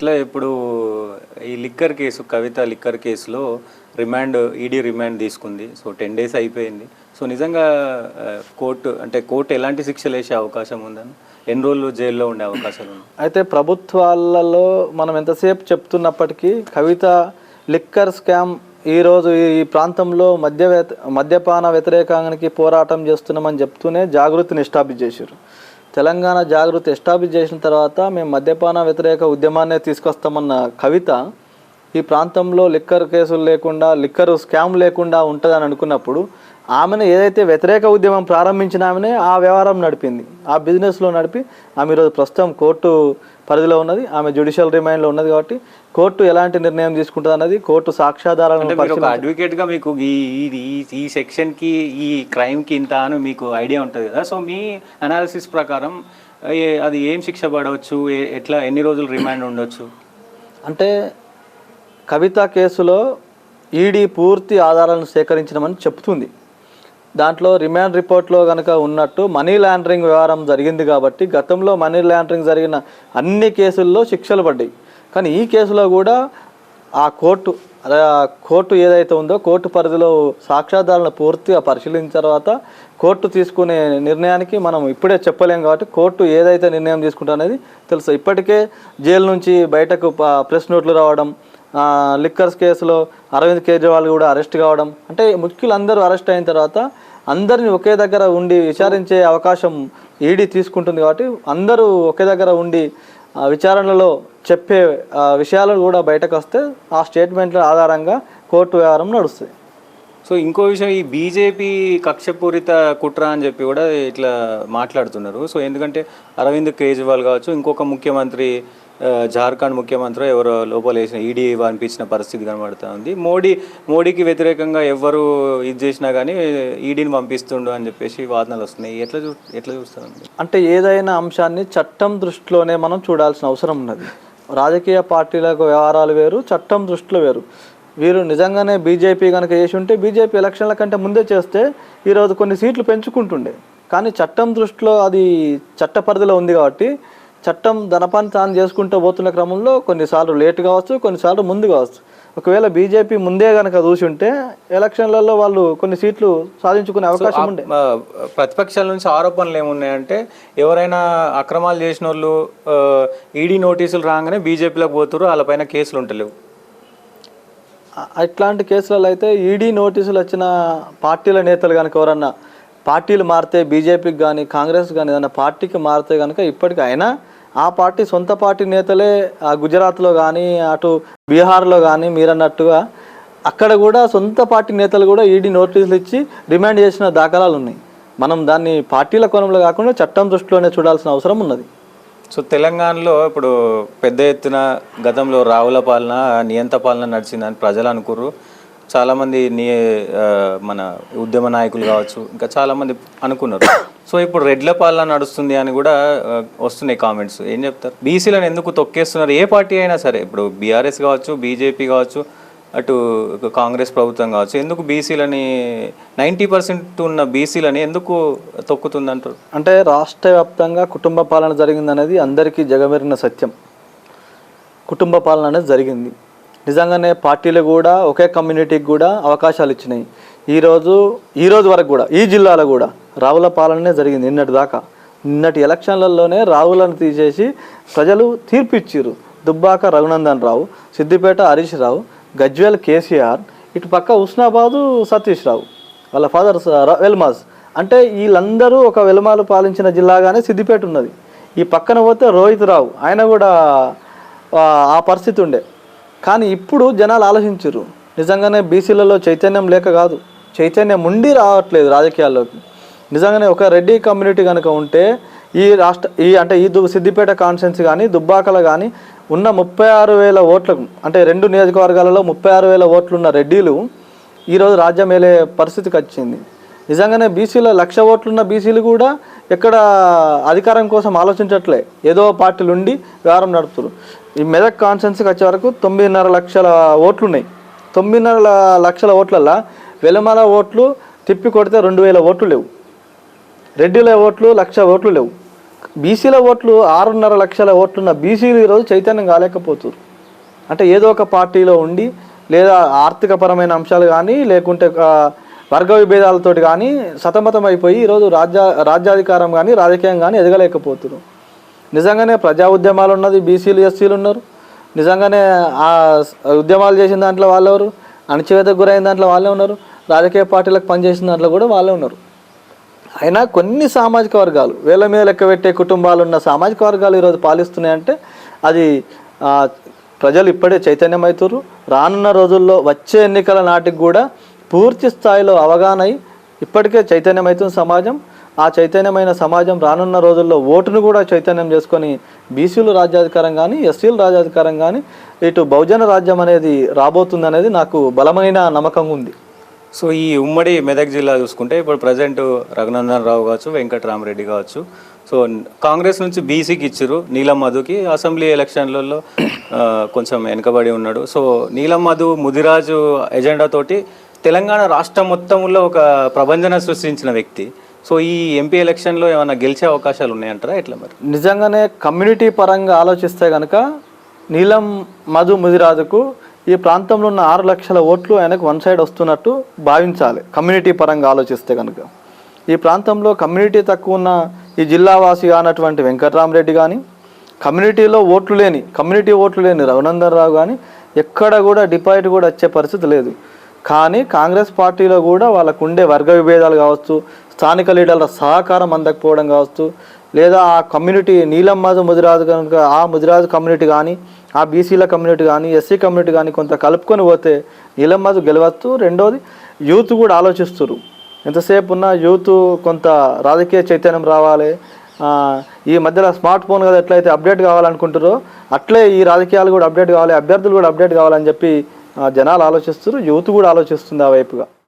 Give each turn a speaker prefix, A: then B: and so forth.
A: ఎట్లా ఇప్పుడు ఈ లిక్కర్ కేసు, కవిత లిక్కర్ కేసులో ఈడీ రిమాండ్ తీసుకుంది. సో 10 days అయిపోయింది. సో నిజంగా కోర్టు ఎలాంటి శిక్షలు వేసే అవకాశం ఉందని, ఎన్ని రోజులు జైల్లో ఉండే అవకాశాలు ఉన్నాయి?
B: అయితే ప్రభుత్వాలలో మనం ఎంతసేపు చెప్తున్నప్పటికీ కవిత లిక్కర్ స్కామ్ ఈరోజు ఈ ప్రాంతంలో మద్యపాన వ్యతిరేకానికి పోరాటం చేస్తున్నామని చెప్తూనే జాగృతిని ఎస్టాబ్లిష్ చేశారు. తెలంగాణ జాగృతి ఎస్టాబ్లిష్ చేసిన తర్వాత మేము మద్యపాన వ్యతిరేక ఉద్యమాన్నే తీసుకొస్తామన్న కవిత ఈ ప్రాంతంలో లిక్కర్ కేసులు లేకుండా, లిక్కర్ స్కామ్ లేకుండా ఉంటుందని అనుకున్నప్పుడు ఆమెను ఏదైతే వ్యతిరేక ఉద్యమం ప్రారంభించిన ఆమెనే ఆ వ్యవహారం నడిపింది, ఆ బిజినెస్లో నడిపి ఆమె ఈరోజు ప్రస్తుతం కోర్టు పరిధిలో ఉన్నది. ఆమె జ్యుడిషియల్ రిమాండ్లో ఉన్నది. కాబట్టి కోర్టు ఎలాంటి నిర్ణయం తీసుకుంటుంది అన్నది కోర్టు సాక్ష్యాధారాలను
A: అడ్వకేట్గా మీకు ఈ సెక్షన్కి, ఈ క్రైమ్కి ఇంత అని మీకు ఐడియా ఉంటుంది కదా. సో మీ అనాలిసిస్ ప్రకారం అది ఏం శిక్ష పడవచ్చు, ఎన్ని రోజులు రిమాండ్ ఉండొచ్చు?
B: అంటే కవిత కేసులో ఈడీ పూర్తి ఆధారాలను సేకరించడమని చెప్తుంది. దాంట్లో రిమాండ్ రిపోర్ట్లో కనుక ఉన్నట్టు మనీ లాండరింగ్ వ్యవహారం జరిగింది కాబట్టి గతంలో మనీ లాండరింగ్ జరిగిన అన్ని కేసుల్లో శిక్షలు పడ్డాయి. కానీ ఈ కేసులో కూడా ఆ కోర్టు ఏదైతే ఉందో కోర్టు పరిధిలో సాక్ష్యాధారాలను పూర్తిగా పరిశీలించిన తర్వాత కోర్టు తీసుకునే నిర్ణయానికి మనం ఇప్పుడే చెప్పలేం. కాబట్టి కోర్టు ఏదైతే నిర్ణయం తీసుకుంటా అనేది తెలుసు. ఇప్పటికే జైలు నుంచి బయటకు ప్రెస్ నోట్లు రావడం, లిక్కర్స్ కేసులో అరవింద్ కేజ్రీవాల్ కూడా అరెస్ట్ కావడం, అంటే ముఖ్యులందరూ అరెస్ట్ అయిన తర్వాత అందరినీ ఒకే దగ్గర ఉండి విచారించే అవకాశం ఈడీ తీసుకుంటుంది. కాబట్టి అందరూ ఒకే దగ్గర ఉండి విచారణలో చెప్పే విషయాలు కూడా బయటకు వస్తే ఆ స్టేట్మెంట్ల ఆధారంగా కోర్టు వ్యవహారం నడుస్తుంది.
A: సో ఇంకో విషయం, ఈ బీజేపీ కక్షపూరిత కుట్ర అని చెప్పి కూడా ఇట్లా మాట్లాడుతున్నారు. సో ఎందుకంటే అరవింద్ కేజ్రీవాల్ కావచ్చు, ఇంకొక ముఖ్యమంత్రి, జార్ఖండ్ ముఖ్యమంత్రి ఎవరో లోపల వేసిన ఈడీ అనిపించిన పరిస్థితి కనబడుతూ ఉంది. మోడీకి వ్యతిరేకంగా ఎవరు ఇది చేసినా కానీ ఈడీని పంపిస్తుండు అని చెప్పేసి వాదనలు వస్తున్నాయి. ఎట్లా చూస్తారండి?
B: అంటే ఏదైనా అంశాన్ని చట్టం దృష్టిలోనే మనం చూడాల్సిన అవసరం ఉన్నది. రాజకీయ పార్టీలకు వ్యవహారాలు వేరు, చట్టం దృష్టిలో వేరు. వీరు నిజంగానే బీజేపీ కనుక చేసి ఉంటే బీజేపీ ఎలక్షన్ల కంటే ముందే చేస్తే ఈరోజు కొన్ని సీట్లు పెంచుకుంటుండే. కానీ చట్టం దృష్టిలో అది చట్ట పరిధిలో ఉంది కాబట్టి చట్టం తన పని తాను చేసుకుంటూ పోతున్న క్రమంలో కొన్నిసార్లు లేట్ కావచ్చు, కొన్నిసార్లు ముందు కావచ్చు. ఒకవేళ బీజేపీ ముందే కనుక చూసి ఉంటే ఎలక్షన్లలో వాళ్ళు కొన్ని సీట్లు సాధించుకునే అవకాశం ఉండే.
A: ప్రతిపక్షాల నుంచి ఆరోపణలు ఏమున్నాయంటే ఎవరైనా అక్రమాలు చేసిన వాళ్ళు ఈడీ నోటీసులు రాగానే బీజేపీలోకి పోతారు, వాళ్ళపైన కేసులు ఉంటలేవు.
B: ఇట్లాంటి కేసులలో అయితే ఈడీ నోటీసులు వచ్చిన పార్టీల నేతలు కనుక ఎవరన్నా పార్టీలు మారితే, బీజేపీకి కానీ కాంగ్రెస్ కానీ ఏదైనా పార్టీకి మారితే కనుక ఇప్పటికైనా ఆ పార్టీ సొంత పార్టీ నేతలే గుజరాత్లో కానీ అటు బీహార్లో కానీ మీరన్నట్టుగా అక్కడ కూడా సొంత పార్టీ నేతలు కూడా ఈడీ నోటీసులు ఇచ్చి రిమాండ్ చేసిన దాఖలాలు ఉన్నాయి. మనం దాన్ని పార్టీల కోణంలో కాకుండా చట్టం దృష్టిలోనే చూడాల్సిన అవసరం ఉన్నది.
A: సో తెలంగాణలో ఇప్పుడు పెద్ద ఎత్తున గతంలో రావుల పాలన, నియంత పాలన నడిచిందని ప్రజలు అనుకుర్రు. చాలామంది మన ఉద్యమ నాయకులు కావచ్చు, ఇంకా చాలామంది అనుకున్నారు. సో ఇప్పుడు రెడ్ల పాలన నడుస్తుంది అని కూడా వస్తున్నాయి కామెంట్స్. ఏం చెప్తారు? బీసీలను ఎందుకు తొక్కేస్తున్నారు? ఏ పార్టీ అయినా సరే, ఇప్పుడు బీఆర్ఎస్ కావచ్చు, బీజేపీ కావచ్చు, అటు కాంగ్రెస్ ప్రభుత్వం కావచ్చు, ఎందుకు బీసీలని 90% ఉన్న బీసీలని ఎందుకు తొక్కుతుందంటారు?
B: అంటే రాష్ట్ర వ్యాప్తంగా కుటుంబ పాలన జరిగిందనేది అందరికీ జగమెరిగిన సత్యం. కుటుంబ పాలన అనేది జరిగింది. నిజంగానే పార్టీలు కూడా ఒకే కమ్యూనిటీకి కూడా అవకాశాలు ఇచ్చినాయి. ఈరోజు వరకు కూడా ఈ జిల్లాలో కూడా రావుల పాలననే జరిగింది. నిన్నటి ఎలక్షన్లలోనే రావులను తీసేసి ప్రజలు తీర్పు ఇచ్చారు. దుబ్బాక రఘునందన్ రావు, సిద్దిపేట హరీష్ రావు, గజ్వేల్ కేసీఆర్, ఇటు పక్క హుస్నాబాదు సతీష్ రావు, వాళ్ళ ఫాదర్ వెల్మాజ్. అంటే వీళ్ళందరూ ఒక వెల్మాలు పాలించిన జిల్లాగానే సిద్దిపేట ఉన్నది. ఈ పక్కన పోతే రోహిత్ రావు, ఆయన కూడా ఆ పరిస్థితి ఉండే. కానీ ఇప్పుడు జనాలు ఆలోచించారు, నిజంగానే బీసీలలో చైతన్యం లేక కాదు, చైతన్యం ఉండి రావట్లేదు రాజకీయాల్లోకి. నిజంగానే ఒక రెడ్డి కమ్యూనిటీ కనుక ఉంటే ఈ సిద్దిపేట కాన్స్టిట్యున్సీ కానీ దుబ్బాకలో కానీ ఉన్న 36,000 ఓట్లకు, అంటే 2 నియోజకవర్గాలలో 36,000 ఓట్లున్న రెడ్డిలు ఈరోజు రాజ్యం ఏలే పరిస్థితికి వచ్చింది. నిజంగానే బీసీలో 1,00,000 ఓట్లున్న బీసీలు కూడా ఎక్కడ అధికారం కోసం ఆలోచించట్లే, ఏదో పార్టీలు ఉండి వ్యవహారం నడుపుతారు. ఈ మెదక్ కాన్స్టిట్యున్సీకి వచ్చే వరకు 9.5 లక్షల ఓట్లు ఉన్నాయి. 9.5 లక్షల ఓట్లల్లో వెలమల ఓట్లు తిప్పి కొడితే 2,000 ఓట్లు లేవు, రెడ్డిల ఓట్లు 1,00,000 ఓట్లు లేవు. బీసీల ఓట్లు 6.5 లక్షల ఓట్లున్న బీసీలు ఈరోజు చైతన్యం కాలేకపోతున్నారు. అంటే ఏదో ఒక పార్టీలో ఉండి లేదా ఆర్థికపరమైన అంశాలు కానీ లేకుంటే వర్గ విభేదాలతోటి కానీ సతమతం అయిపోయి ఈరోజు రాజ్యాధికారం కానీ రాజకీయం కానీ ఎదగలేకపోతున్నారు. నిజంగానే ప్రజా ఉద్యమాలు ఉన్నది బీసీలు ఎస్సీలు ఉన్నారు. నిజంగానే ఆ ఉద్యమాలు చేసిన దాంట్లో వాళ్ళెవరు, అణచివేతకు గురైన దాంట్లో వాళ్ళే ఉన్నారు, రాజకీయ పార్టీలకు పనిచేసిన దాంట్లో కూడా వాళ్ళే ఉన్నారు. అయినా కొన్ని సామాజిక వర్గాలు వేల మీద లెక్క పెట్టే కుటుంబాలు ఉన్న సామాజిక వర్గాలు ఈరోజు పాలిస్తున్నాయంటే అది ప్రజలు ఇప్పుడే చైతన్యం అవుతారు. రానున్న రోజుల్లో వచ్చే ఎన్నికల నాటికి కూడా పూర్తి స్థాయిలో అవగాహన అయి ఇప్పటికే చైతన్యం అవుతుంది సమాజం. ఆ చైతన్యమైన సమాజం రానున్న రోజుల్లో ఓటును కూడా చైతన్యం చేసుకొని బీసీలు రాజ్యాధికారం కానీ ఎస్సీలు రాజ్యాధికారం కానీ ఇటు బహుజన రాజ్యం అనేది రాబోతుంది అనేది నాకు బలమైన నమ్మకం ఉంది.
A: సో ఈ ఉమ్మడి మెదక్ జిల్లా చూసుకుంటే ఇప్పుడు ప్రజెంట్ రఘునందన్ రావు కావచ్చు, వెంకటరామరెడ్డి కావచ్చు, సో కాంగ్రెస్ నుంచి బీసీకి ఇచ్చారు. నీలం మధుకి అసెంబ్లీ ఎలక్షన్లలో కొంచెం వెనుకబడి ఉన్నాడు. సో నీలం మధు ముదిరాజు ఎజెండాతోటి తెలంగాణ రాష్ట్రం మొత్తంలో ఒక ప్రభంజన సృష్టించిన వ్యక్తి. సో ఈ ఎంపీ ఎలక్షన్లో ఏమైనా గెలిచే అవకాశాలు ఉన్నాయంటారా ఎట్లా మరి?
B: నిజంగానే కమ్యూనిటీ పరంగా ఆలోచిస్తే కనుక నీలం మధు ముదిరాజుకు ఈ ప్రాంతంలో ఉన్న 6 లక్షల ఓట్లు ఆయనకు వన్ సైడ్ వస్తున్నట్టు భావించాలి. కమ్యూనిటీ పరంగా ఆలోచిస్తే కనుక ఈ ప్రాంతంలో కమ్యూనిటీ తక్కువ ఉన్న ఈ జిల్లావాసి కానటువంటి వెంకటరామరెడ్డి కానీ కమ్యూనిటీ ఓట్లు లేని రఘునందన్ రావు కానీ ఎక్కడ కూడా డిపాజిట్ కూడా వచ్చే పరిస్థితి లేదు. కానీ కాంగ్రెస్ పార్టీలో కూడా వాళ్ళకు ఉండే వర్గ విభేదాలు కావచ్చు, స్థానిక లీడర్ల సహకారం అందకపోవడం కావచ్చు, లేదా ఆ కమ్యూనిటీ నీలం మధు ముదిరాజు కనుక ఆ ముదిరాజు కమ్యూనిటీ కానీ ఆ బీసీల కమ్యూనిటీ కానీ ఎస్సీ కమ్యూనిటీ కానీ కొంత కలుపుకొని పోతే నీలం మధు గెలవచ్చు. రెండోది యూత్ కూడా ఆలోచిస్తారు. ఎంతసేపు ఉన్న యూత్ కొంత రాజకీయ చైతన్యం రావాలి. ఈ మధ్యలో స్మార్ట్ ఫోన్ కదా ఎట్లయితే అప్డేట్ కావాలనుకుంటారో అట్లే ఈ రాజకీయాలు కూడా అప్డేట్ కావాలి, అభ్యర్థులు కూడా అప్డేట్ కావాలని చెప్పి జనాలు ఆలోచిస్తారు. యూత్ కూడా ఆలోచిస్తుంది ఆ వైపుగా.